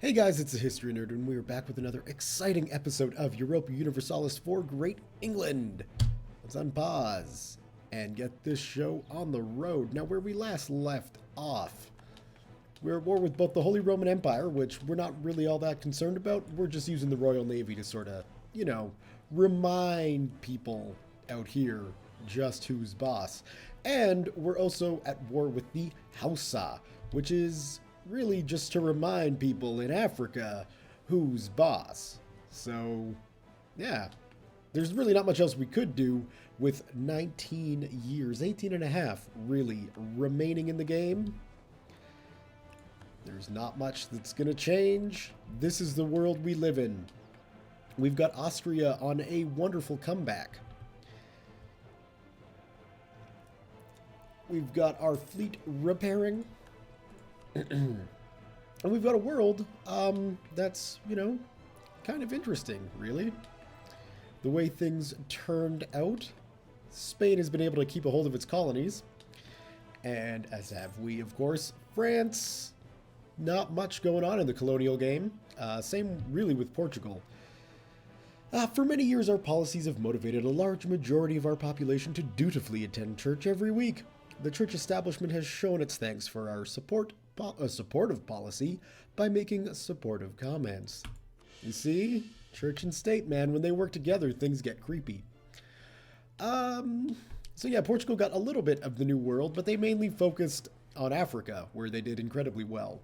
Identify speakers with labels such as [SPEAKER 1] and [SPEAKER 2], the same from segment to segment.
[SPEAKER 1] Hey guys, it's the History Nerd, and we are back with another exciting episode of Europa Universalis for Great England. Let's unpause and get this show on the road. Now, where we last left off, we're at war with both the Holy Roman Empire, which we're not really all that concerned about. We're just using the Royal Navy to sort of, remind people out here just who's boss. And we're also at war with the Hausa, which is really just to remind people in Africa who's boss. So, yeah, there's really not much else we could do with 19 years, 18 and a half, really, remaining in the game. There's not much that's going to change. This is the world we live in. We've got Austria on a wonderful comeback. We've got our fleet repairing. And we've got a world that's, kind of interesting, really. The way things turned out. Spain has been able to keep a hold of its colonies. And as have we, of course. France, not much going on in the colonial game. Same, really, with Portugal. For many years, our policies have motivated a large majority of our population to dutifully attend church every week. The church establishment has shown its thanks for our supportive policy by making supportive comments. You see? Church and state, man, when they work together, things get creepy. So yeah, Portugal got a little bit of the New World, but they mainly focused on Africa, where they did incredibly well.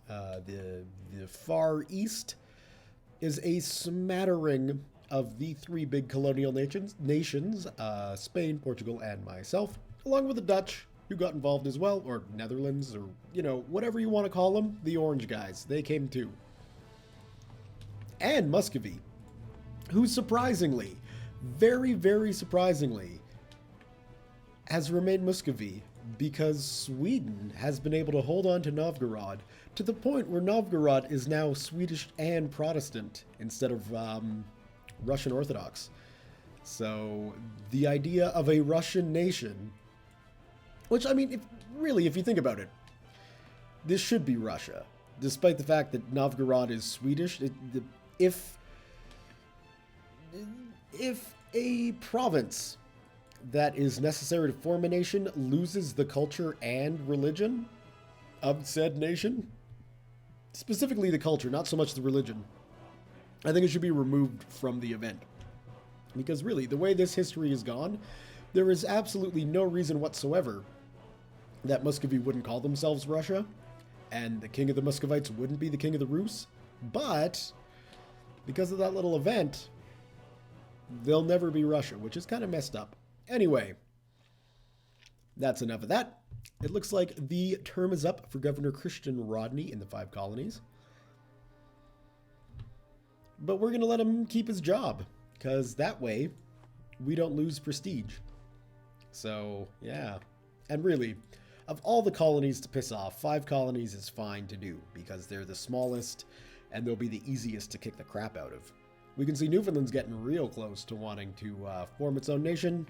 [SPEAKER 1] The Far East is a smattering of the three big colonial nations, Spain, Portugal, and myself, along with the Dutch, who got involved as well, or Netherlands, or, whatever you want to call them, the orange guys. They came too. And Muscovy, who surprisingly, very, very surprisingly, has remained Muscovy because Sweden has been able to hold on to Novgorod to the point where Novgorod is now Swedish and Protestant instead of Russian Orthodox. So the idea of a Russian nation, which, if you think about it, this should be Russia, despite the fact that Novgorod is Swedish. If a province that is necessary to form a nation loses the culture and religion of said nation, specifically the culture, not so much the religion, I think it should be removed from the event. Because really, the way this history has gone, there is absolutely no reason whatsoever that Muscovy wouldn't call themselves Russia, and the king of the Muscovites wouldn't be the king of the Rus. But because of that little event, they'll never be Russia, which is kind of messed up. Anyway, that's enough of that. It looks like the term is up for Governor Christian Rodney in the 5 colonies. But we're going to let him keep his job, because that way we don't lose prestige. So, yeah. And really, of all the colonies to piss off, 5 colonies is fine to do, because they're the smallest and they'll be the easiest to kick the crap out of. We can see Newfoundland's getting real close to wanting to form its own nation.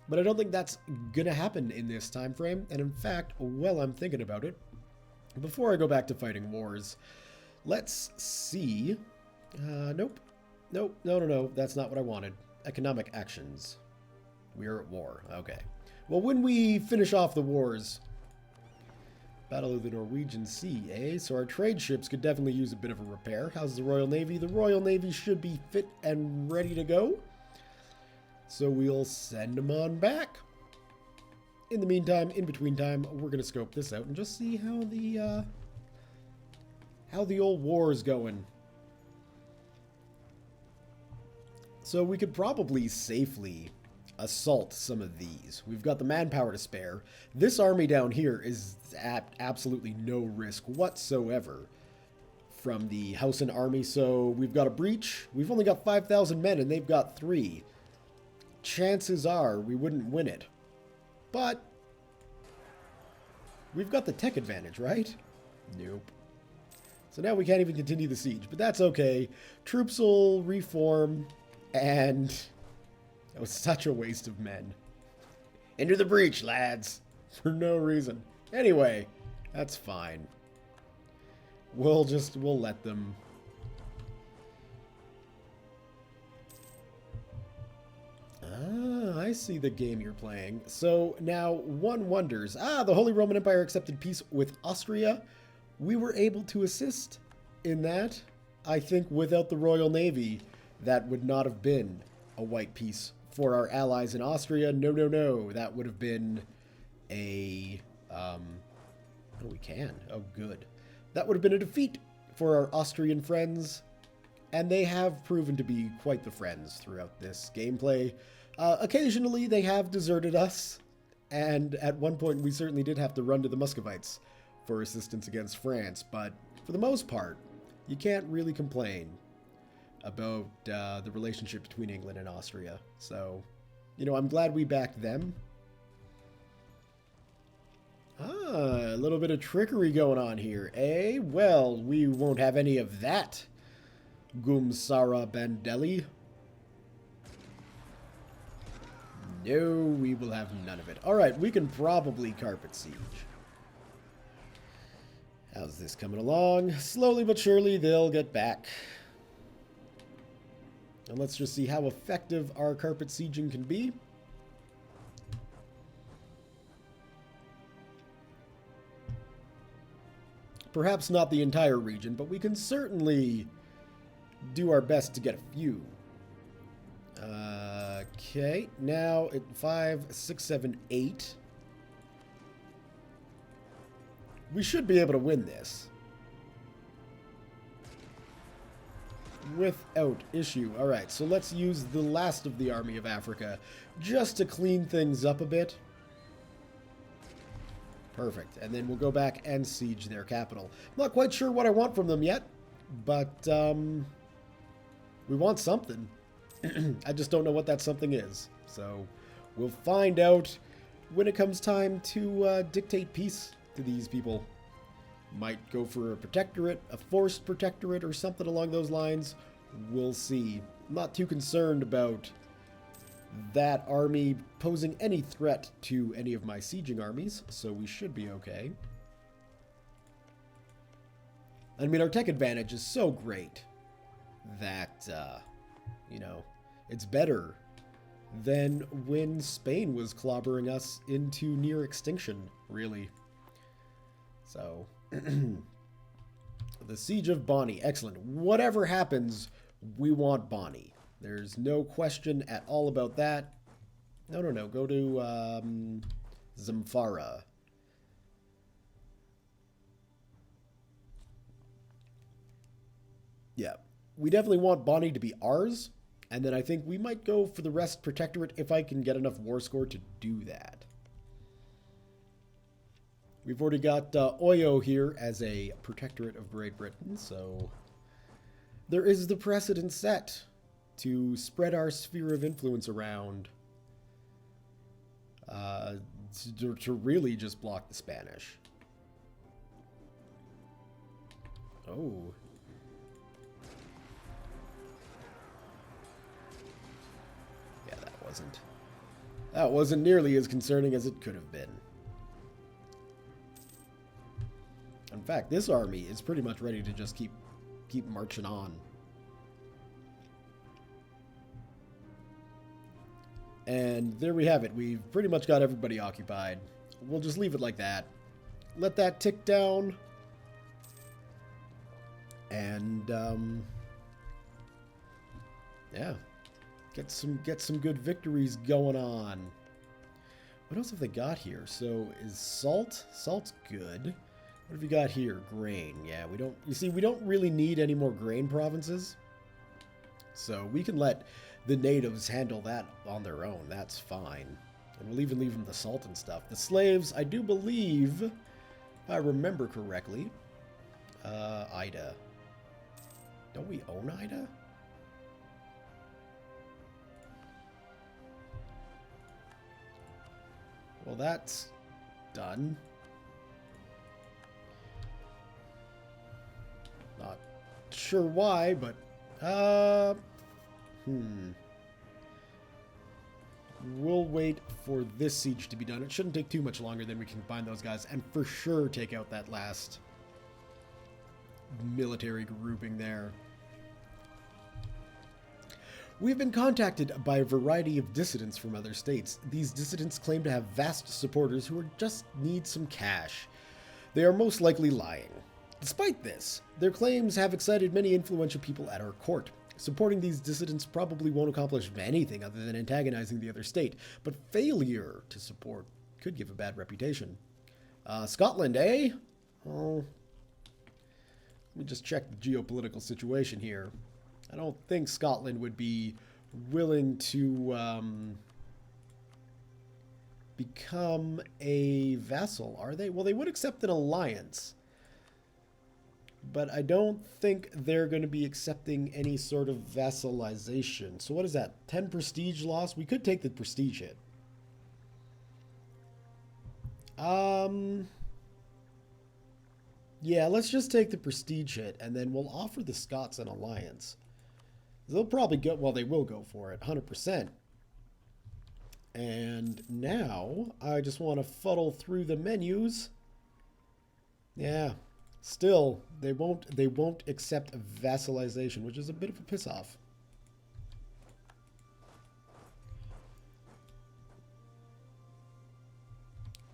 [SPEAKER 1] But I don't think that's going to happen in this time frame. And in fact, while I'm thinking about it, before I go back to fighting wars, let's see. Nope. No. That's not what I wanted. Economic actions. We're at war. Okay. Well, when we finish off the wars, Battle of the Norwegian Sea, eh? So our trade ships could definitely use a bit of a repair. How's the Royal Navy? The Royal Navy should be fit and ready to go. So we'll send them on back. In the meantime, in between time, we're going to scope this out and just see how the old war is going. So we could probably safely assault some of these. We've got the manpower to spare. This army down here is at absolutely no risk whatsoever from the Hausan army. So we've got a breach. We've only got 5,000 men and they've got 3. Chances are we wouldn't win it. But we've got the tech advantage, right? Nope. So now we can't even continue the siege, but that's okay. Troops will reform, and that was such a waste of men. Into the breach, lads. For no reason. Anyway, that's fine. We'll let them. Ah, I see the game you're playing. So now one wonders, the Holy Roman Empire accepted peace with Austria. We were able to assist in that. I think without the Royal Navy, that would not have been a white peace for our allies in Austria. No, no, no. That would have been a, oh, we can. Oh, good. That would have been a defeat for our Austrian friends, and they have proven to be quite the friends throughout this gameplay. Occasionally, they have deserted us, and at one point, we certainly did have to run to the Muscovites for assistance against France, but for the most part, you can't really complain about the relationship between England and Austria. So, you know, I'm glad we backed them. Ah, a little bit of trickery going on here, eh? Well, we won't have any of that, Gumsara Bandelli. No, we will have none of it. Alright, we can probably carpet siege. How's this coming along? Slowly but surely, they'll get back. And let's just see how effective our carpet sieging can be. Perhaps not the entire region, but we can certainly do our best to get a few. Okay, now at 5, 6, 7, 8. We should be able to win this without issue. Alright, so let's use the last of the Army of Africa just to clean things up a bit. Perfect. And then we'll go back and siege their capital. I'm not quite sure what I want from them yet, but we want something. I just don't know what that something is. So we'll find out when it comes time to dictate peace to these people. Might go for a protectorate, a forced protectorate, or something along those lines. We'll see. I'm not too concerned about that army posing any threat to any of my sieging armies, so we should be okay. I mean, our tech advantage is so great that, you know, it's better than when Spain was clobbering us into near extinction, really. So, the Siege of Bonny, excellent. Whatever happens, we want Bonny. There's no question at all about that. No, no, no. Go to Zamfara. Yeah. We definitely want Bonny to be ours. And then I think we might go for the rest protectorate if I can get enough war score to do that. We've already got Oyo here as a protectorate of Great Britain. So there is the precedent set to spread our sphere of influence around, to really just block the Spanish. Oh. Yeah, that wasn't nearly as concerning as it could have been. In fact, this army is pretty much ready to just keep marching on. And there we have it. We've pretty much got everybody occupied. We'll just leave it like that. Let that tick down. And, yeah. Get some good victories going on. What else have they got here? So, is salt? Salt's good. What have you got here? Grain. Yeah, we don't... You see, we don't really need any more grain provinces. So, we can let the natives handle that on their own. That's fine. And we'll even leave them the salt and stuff. The slaves, I do believe, if I remember correctly, Ida. Don't we own Ida? Well, that's done. Not sure why, but we'll wait for this siege to be done. It shouldn't take too much longer, then we can combine those guys and for sure take out that last military grouping there. We've been contacted by a variety of dissidents from other states. These dissidents claim to have vast supporters who just need some cash. They are most likely lying. Despite this, their claims have excited many influential people at our court. Supporting these dissidents probably won't accomplish anything other than antagonizing the other state, but failure to support could give a bad reputation. Scotland, eh? Oh, let me just check the geopolitical situation here. I don't think Scotland would be willing to become a vassal, are they? Well, they would accept an alliance. But I don't think they're going to be accepting any sort of vassalization. So what is that? 10 prestige loss? We could take the prestige hit. Yeah, let's just take the prestige hit, and then we'll offer the Scots an alliance. They'll probably go, well, they will go for it, 100%. And now, I just want to fuddle through the menus. Yeah, still, they won't accept vassalization, which is a bit of a piss-off.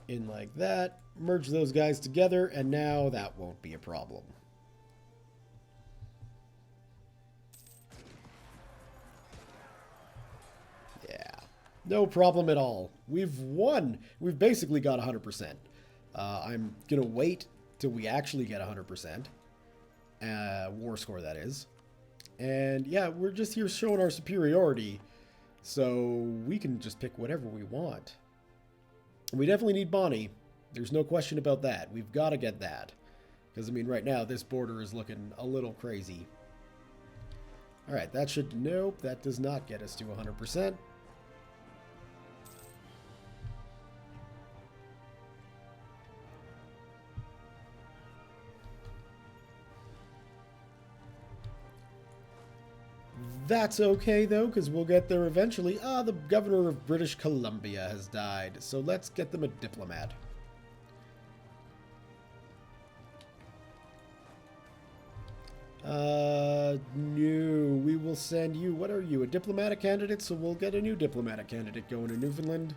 [SPEAKER 1] In like that, merge those guys together, and now that won't be a problem. No problem at all. We've won. We've basically got 100%. I'm going to wait till we actually get 100%. War score, that is. And yeah, we're just here showing our superiority. So we can just pick whatever we want. We definitely need Bonnie. There's no question about that. We've got to get that. Because, I mean, right now, this border is looking a little crazy. Alright, that should... Nope, that does not get us to 100%. That's okay, though, because we'll get there eventually. Ah, the governor of British Columbia has died, so let's get them a diplomat. No, we will send you, what are you, a diplomatic candidate? So we'll get a new diplomatic candidate going to Newfoundland.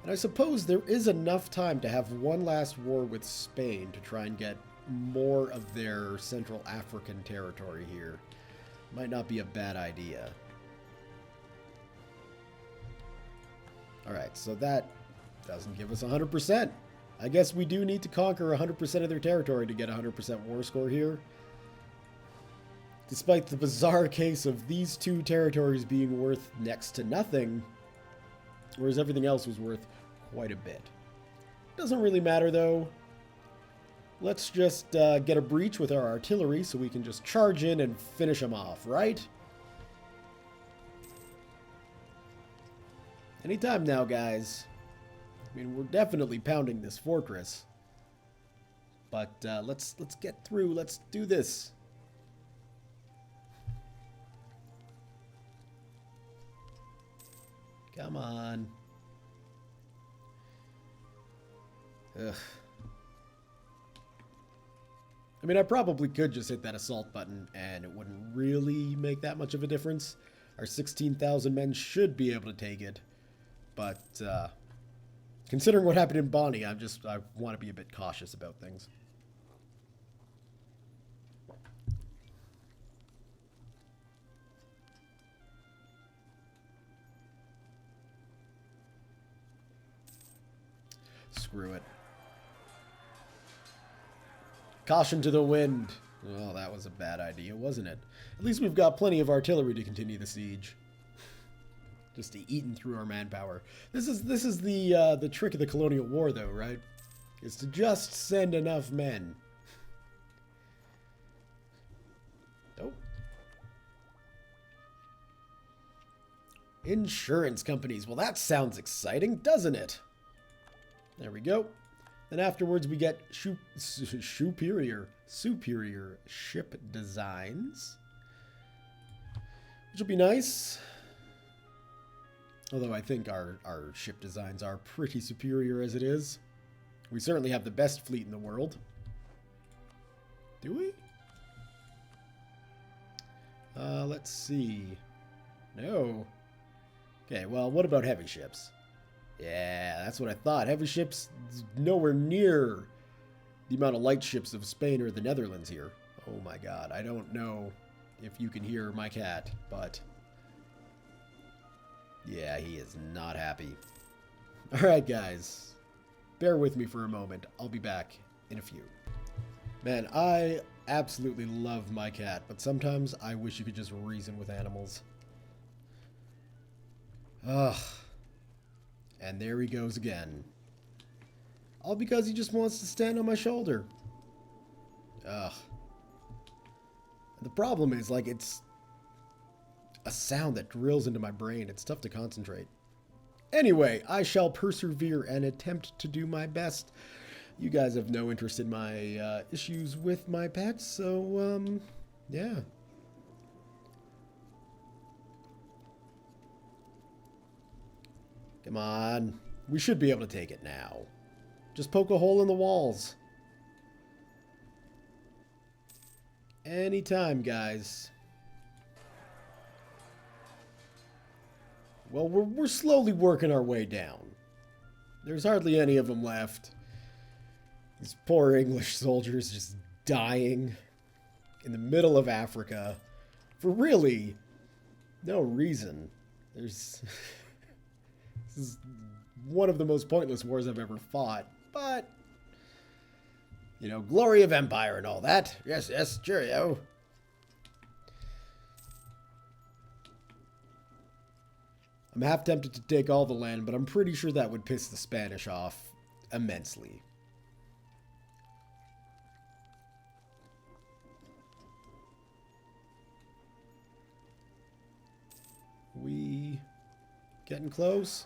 [SPEAKER 1] And I suppose there is enough time to have one last war with Spain to try and get more of their Central African territory here. Might not be a bad idea. Alright, so that doesn't give us 100%. I guess we do need to conquer 100% of their territory to get 100% war score here. Despite the bizarre case of these two territories being worth next to nothing, whereas everything else was worth quite a bit. Doesn't really matter, though. Let's just get a breach with our artillery so we can just charge in and finish them off, right? Anytime now, guys. I mean, we're definitely pounding this fortress. But let's get through. Let's do this. Come on. Ugh. I mean, I probably could just hit that assault button and it wouldn't really make that much of a difference. Our 16,000 men should be able to take it. But, considering what happened in Bonnie, I want to be a bit cautious about things. Screw it. Caution to the wind. Well, that was a bad idea, wasn't it? At least we've got plenty of artillery to continue the siege. Just eating through our manpower. This is the trick of the colonial war, though, right? Is to just send enough men. Oh. Insurance companies. Well, that sounds exciting, doesn't it? There we go. Then afterwards we get superior ship designs, which will be nice. Although I think our ship designs are pretty superior as it is. We certainly have the best fleet in the world. Do we? Let's see. No. Okay, well, what about heavy ships? Yeah, that's what I thought. Heavy ships, nowhere near the amount of light ships of Spain or the Netherlands here. Oh my god, I don't know if you can hear my cat, but yeah, he is not happy. Alright guys, bear with me for a moment. I'll be back in a few. Man, I absolutely love my cat, but sometimes I wish you could just reason with animals. Ugh. And there he goes again. All because he just wants to stand on my shoulder. Ugh. The problem is, like, it's a sound that drills into my brain. It's tough to concentrate. Anyway, I shall persevere and attempt to do my best. You guys have no interest in my issues with my pets, so, yeah. Come on. We should be able to take it now. Just poke a hole in the walls. Anytime, guys. Well, we're slowly working our way down. There's hardly any of them left. These poor English soldiers just dying in the middle of Africa for really no reason. This is one of the most pointless wars I've ever fought, but, you know, glory of empire and all that. Yes, yes, cheerio. I'm half tempted to take all the land, but I'm pretty sure that would piss the Spanish off immensely. We getting close?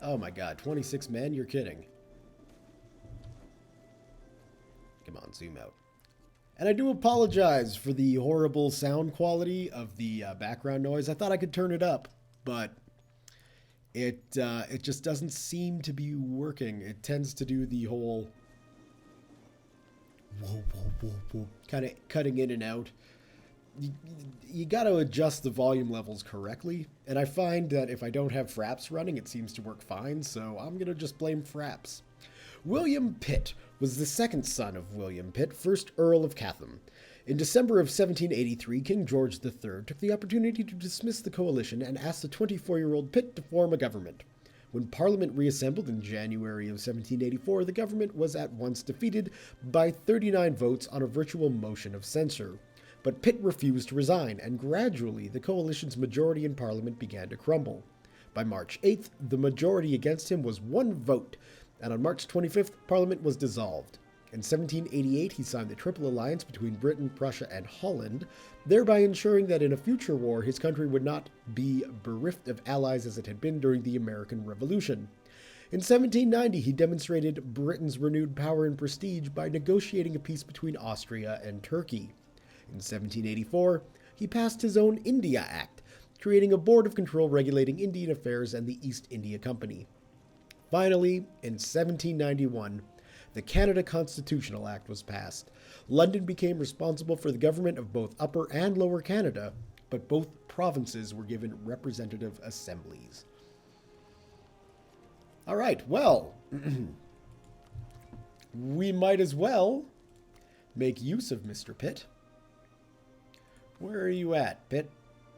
[SPEAKER 1] Oh my god, 26 men? You're kidding. Come on, zoom out. And I do apologize for the horrible sound quality of the background noise. I thought I could turn it up, but it just doesn't seem to be working. It tends to do the whole whoa, whoa, whoa, whoa, kind of cutting in and out. You got to adjust the volume levels correctly, and I find that if I don't have fraps running, it seems to work fine, so I'm going to just blame fraps. William Pitt was the second son of William Pitt, 1st Earl of Chatham. In December of 1783, King George III took the opportunity to dismiss the coalition and asked the 24-year-old Pitt to form a government. When Parliament reassembled in January of 1784, the government was at once defeated by 39 votes on a virtual motion of censure. But Pitt refused to resign, and gradually the coalition's majority in Parliament began to crumble. By March 8th, the majority against him was 1 vote, and on March 25th, Parliament was dissolved. In 1788, he signed the Triple Alliance between Britain, Prussia, and Holland, thereby ensuring that in a future war his country would not be bereft of allies as it had been during the American Revolution. In 1790, he demonstrated Britain's renewed power and prestige by negotiating a peace between Austria and Turkey. In 1784, he passed his own India Act, creating a board of control regulating Indian affairs and the East India Company. Finally, in 1791, the Canada Constitutional Act was passed. London became responsible for the government of both Upper and Lower Canada, but both provinces were given representative assemblies. All right, well, we might as well make use of Mr. Pitt. Where are you at, Pitt?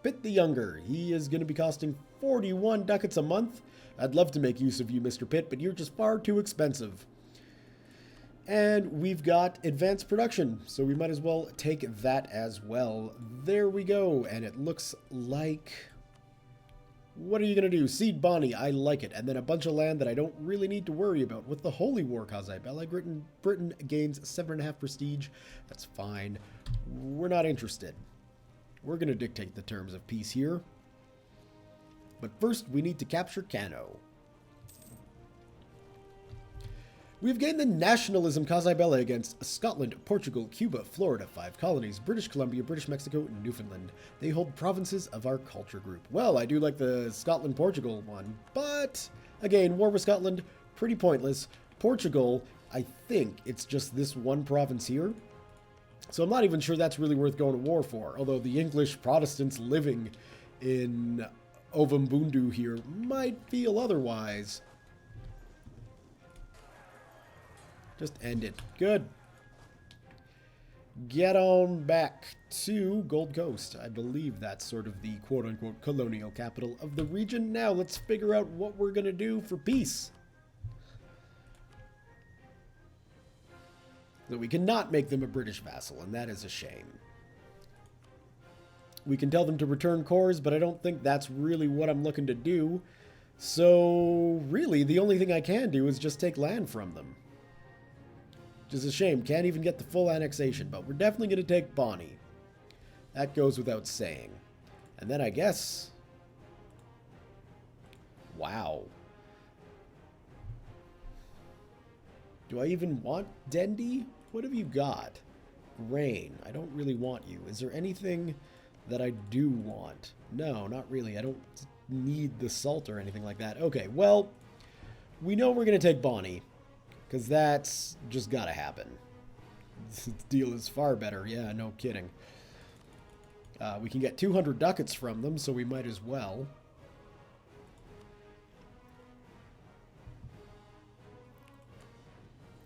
[SPEAKER 1] Pitt the Younger. He is going to be costing 41 ducats a month. I'd love to make use of you, Mr. Pitt, but you're just far too expensive. And we've got advanced production, so we might as well take that as well. There we go, and it looks like... What are you going to do? Seed Bonnie, I like it. And then a bunch of land that I don't really need to worry about. With the Holy War cause I Belli, Britain gains 7.5 prestige. That's fine. We're not interested. We're going to dictate the terms of peace here. But first, we need to capture Cano. We've gained the nationalism causa belli against Scotland, Portugal, Cuba, Florida, 5 colonies, British Columbia, British Mexico, and Newfoundland. They hold provinces of our culture group. Well, I do like the Scotland-Portugal one, but again, war with Scotland, pretty pointless. Portugal, I think it's just this one province here. So I'm not even sure that's really worth going to war for, although the English Protestants living in Ovimbundu here might feel otherwise. Just end it. Good. Get on back to Gold Coast. I believe that's sort of the quote-unquote colonial capital of the region. Now let's figure out what we're going to do for peace. So we cannot make them a British vassal, and that is a shame. We can tell them to return cores, but I don't think that's really what I'm looking to do. So really, the only thing I can do is just take land from them. Which is a shame. Can't even get the full annexation, but we're definitely going to take Bonnie. That goes without saying. And then I guess... Wow. Do I even want Dendy? What have you got? Grain. I don't really want you. Is there anything that I do want? No, not really. I don't need the salt or anything like that. Okay, well, we know we're going to take Bonnie. Because that's just got to happen. This deal is far better. Yeah, no kidding. We can get 200 ducats from them, so we might as well.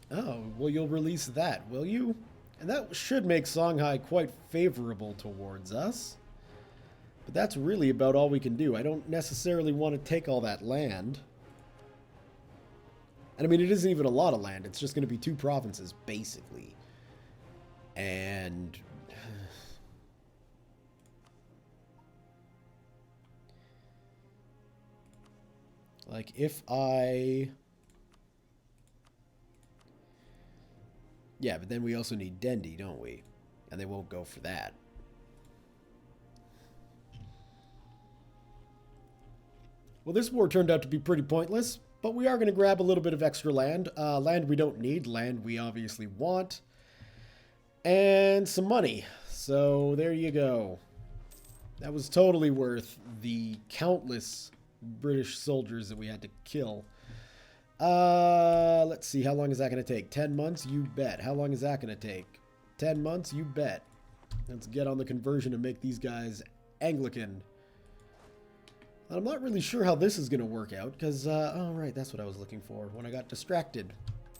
[SPEAKER 1] Oh, well, you'll release that, will you? And that should make Songhai quite favorable towards us. But that's really about all we can do. I don't necessarily want to take all that land. And I mean, it isn't even a lot of land. It's just going to be 2 provinces, basically. And... like, if I... Yeah, but then we also need Dendy, don't we? And they won't go for that. Well, this war turned out to be pretty pointless. But we are going to grab a little bit of extra land. Land we don't need. Land we obviously want. And some money. So there you go. That was totally worth the countless British soldiers that we had to kill. Let's see. How long is that going to take? 10 months? You bet. How long is that going to take? 10 months? You bet. Let's get on the conversion and make these guys Anglican. I'm not really sure how this is going to work out, because, oh, right, that's what I was looking for when I got distracted.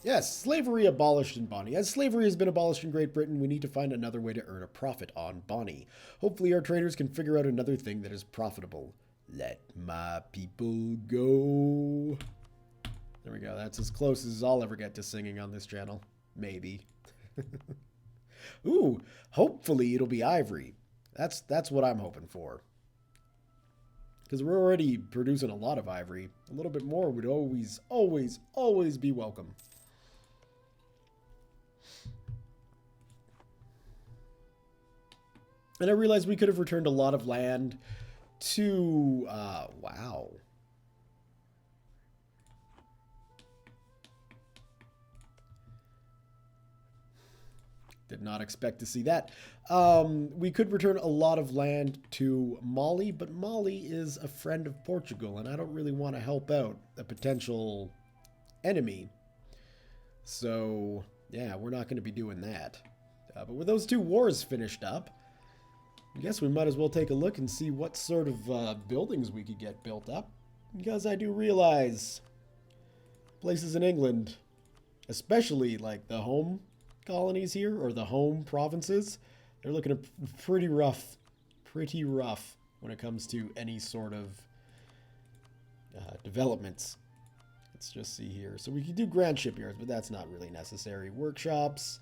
[SPEAKER 1] Yes, slavery abolished in Bonnie. As slavery has been abolished in Great Britain, we need to find another way to earn a profit on Bonnie. Hopefully our traders can figure out another thing that is profitable. Let my people go. There we go. That's as close as I'll ever get to singing on this channel. Maybe. Ooh, hopefully it'll be ivory. That's what I'm hoping for. Because we're already producing a lot of ivory. A little bit more would always, always, always be welcome. And I realized we could have returned a lot of land to... wow. Did not expect to see that. We could return a lot of land to Mali, but Mali is a friend of Portugal, and I don't really want to help out a potential enemy. So, yeah, we're not going to be doing that. But with those 2 wars finished up, I guess we might as well take a look and see what sort of buildings we could get built up. Because I do realize places in England, especially like the home colonies here, or the home provinces, they're looking pretty rough when it comes to any sort of developments. Let's just see here. So we can do grand shipyards, but that's not really necessary. Workshops,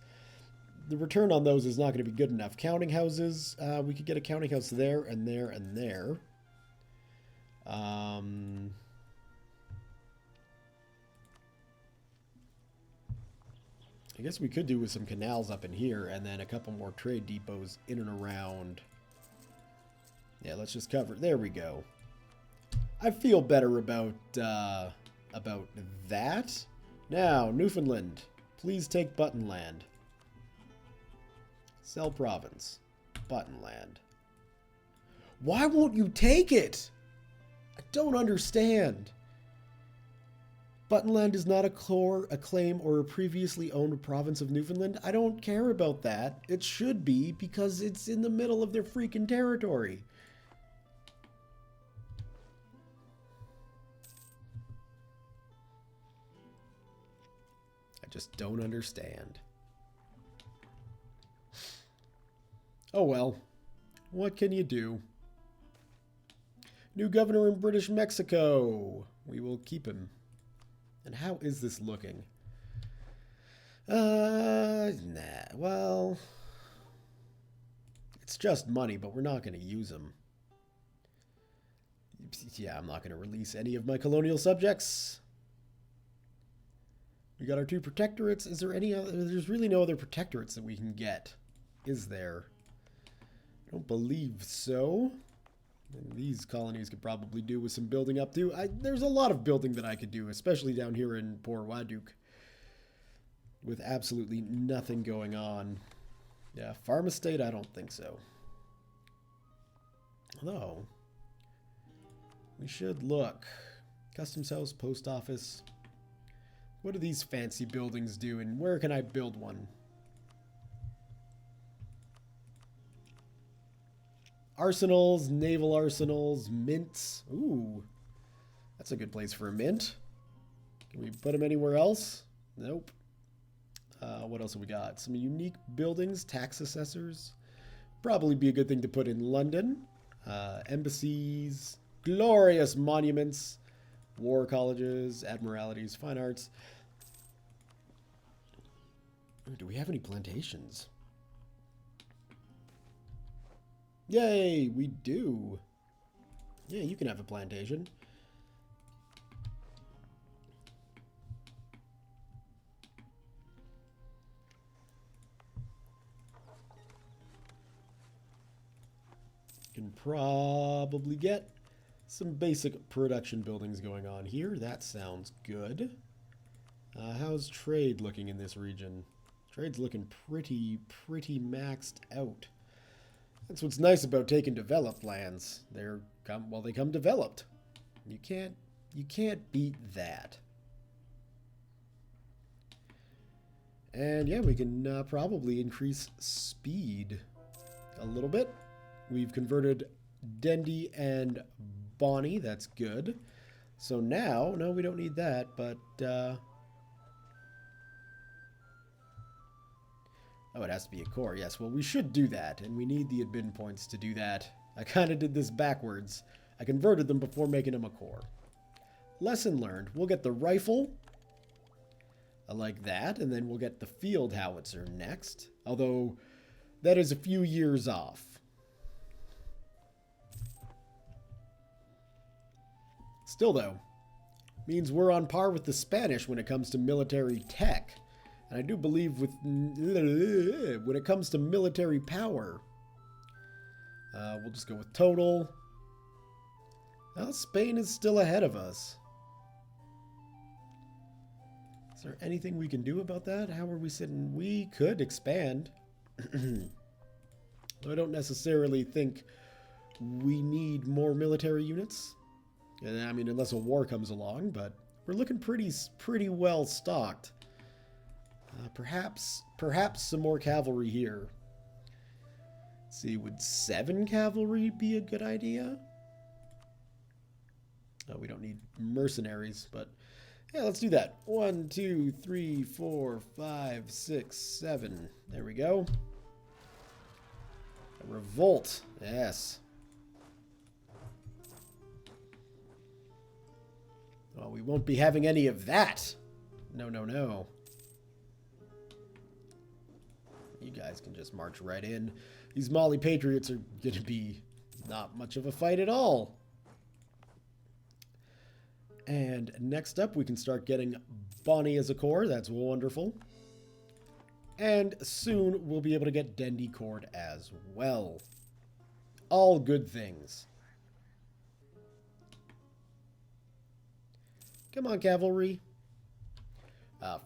[SPEAKER 1] the return on those is not going to be good enough. Counting houses, we could get a counting house there and there and there. I guess we could do with some canals up in here, and then a couple more trade depots in and around. Yeah, let's just cover. There we go. I feel better about that. Now, Newfoundland. Please take Buttonland. Sell province. Buttonland. Why won't you take it? I don't understand. Buttonland is not a claim or a previously owned province of Newfoundland. I don't care about that. It should be because it's in the middle of their freaking territory. I just don't understand. Oh well. What can you do? New governor in British Mexico. We will keep him. And how is this looking? Nah, well... It's just money, but we're not going to use them. Yeah, I'm not going to release any of my colonial subjects. We got our 2 protectorates. Is there any other... There's really no other protectorates that we can get. Is there? I don't believe so. And these colonies could probably do with some building up too. There's a lot of building that I could do, especially down here in Port Waduk, with absolutely nothing going on. Yeah, farm estate, I don't think so. Although, we should look. Customs house, post office. What do these fancy buildings do, and where can I build one? Arsenals, naval arsenals, mints. Ooh, that's a good place for a mint. Can we put them anywhere else? Nope. What else have we got? Some unique buildings, tax assessors. Probably be a good thing to put in London. Embassies, glorious monuments, war colleges, admiralities, fine arts. Ooh, do we have any plantations? Yay, we do. Yeah, you can have a plantation. Can probably get some basic production buildings going on here. That sounds good. How's trade looking in this region? Trade's looking pretty maxed out. That's what's nice about taking developed lands. They come developed. You can't beat that. And yeah, we can probably increase speed a little bit. We've converted Dendy and Bonnie. That's good. So now, no, we don't need that, but oh, it has to be a core. Yes, well, we should do that, and we need the admin points to do that. I kind of did this backwards. I converted them before making them a core. Lesson learned. We'll get the rifle. I like that, and then we'll get the field howitzer next. Although, that is a few years off. Still, though, means we're on par with the Spanish when it comes to military tech. And I do believe when it comes to military power, we'll just go with total. Well, Spain is still ahead of us. Is there anything we can do about that? How are we sitting? We could expand. I don't necessarily think we need more military units. I mean, unless a war comes along, but we're looking pretty well stocked. Perhaps some more cavalry here. Let's see, would 7 cavalry be a good idea? We don't need mercenaries, but yeah, let's do that. 1, 2, 3, 4, 5, 6, 7. There we go. A revolt, yes. Well, we won't be having any of that. No, no, no. You guys can just march right in. These Mali Patriots are going to be not much of a fight at all. And next up, we can start getting Bonnie as a core. That's wonderful. And soon, we'll be able to get Dendy Cord as well. All good things. Come on, cavalry.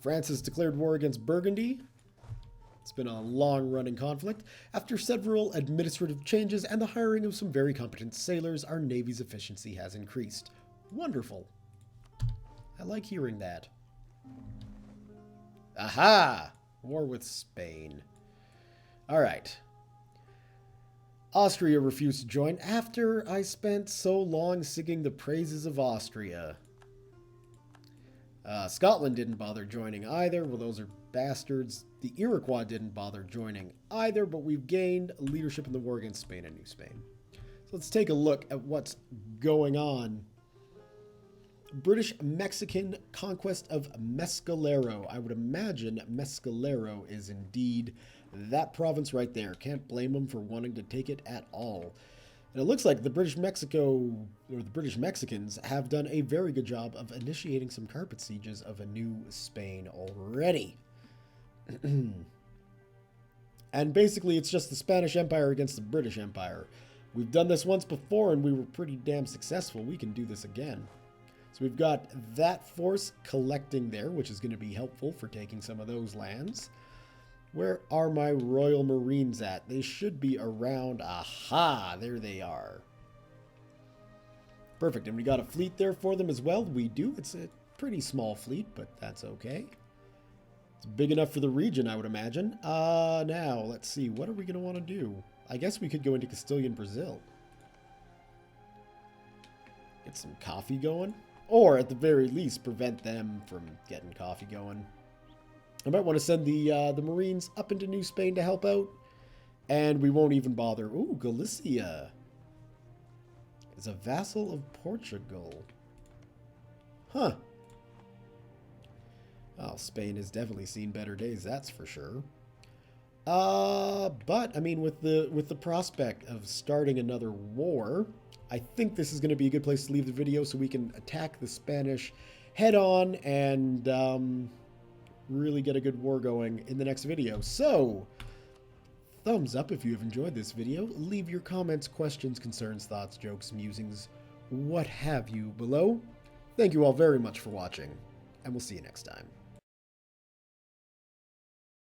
[SPEAKER 1] France has declared war against Burgundy. It's been a long-running conflict. After several administrative changes and the hiring of some very competent sailors, our Navy's efficiency has increased. Wonderful. I like hearing that. Aha! War with Spain. Alright. Austria refused to join after I spent so long singing the praises of Austria. Scotland didn't bother joining either. Well, those are bastards. The Iroquois didn't bother joining either, but we've gained leadership in the war against Spain and New Spain. So let's take a look at what's going on. British-Mexican conquest of Mescalero. I would imagine Mescalero is indeed that province right there. Can't blame them for wanting to take it at all. And it looks like the British Mexicans have done a very good job of initiating some carpet sieges of a New Spain already. And basically it's just the Spanish Empire against the British Empire. We've done this once before and we were pretty damn successful. We can do this again. So we've got that force collecting there, which is going to be helpful for taking some of those lands. Where are my Royal Marines at? They should be around. Aha, there they are. Perfect, and we got a fleet there for them as well. We do. It's a pretty small fleet, but that's okay. It's big enough for the region, I would imagine. Now, let's see. What are we going to want to do? I guess we could go into Castilian Brazil. Get some coffee going. Or, at the very least, prevent them from getting coffee going. I might want to send the Marines up into New Spain to help out. And we won't even bother. Ooh, Galicia is a vassal of Portugal. Huh. Well, Spain has definitely seen better days, that's for sure. But, I mean, with the prospect of starting another war, I think this is going to be a good place to leave the video so we can attack the Spanish head on and really get a good war going in the next video. So, thumbs up if you have enjoyed this video. Leave your comments, questions, concerns, thoughts, jokes, musings, what have you below. Thank you all very much for watching, and we'll see you next time.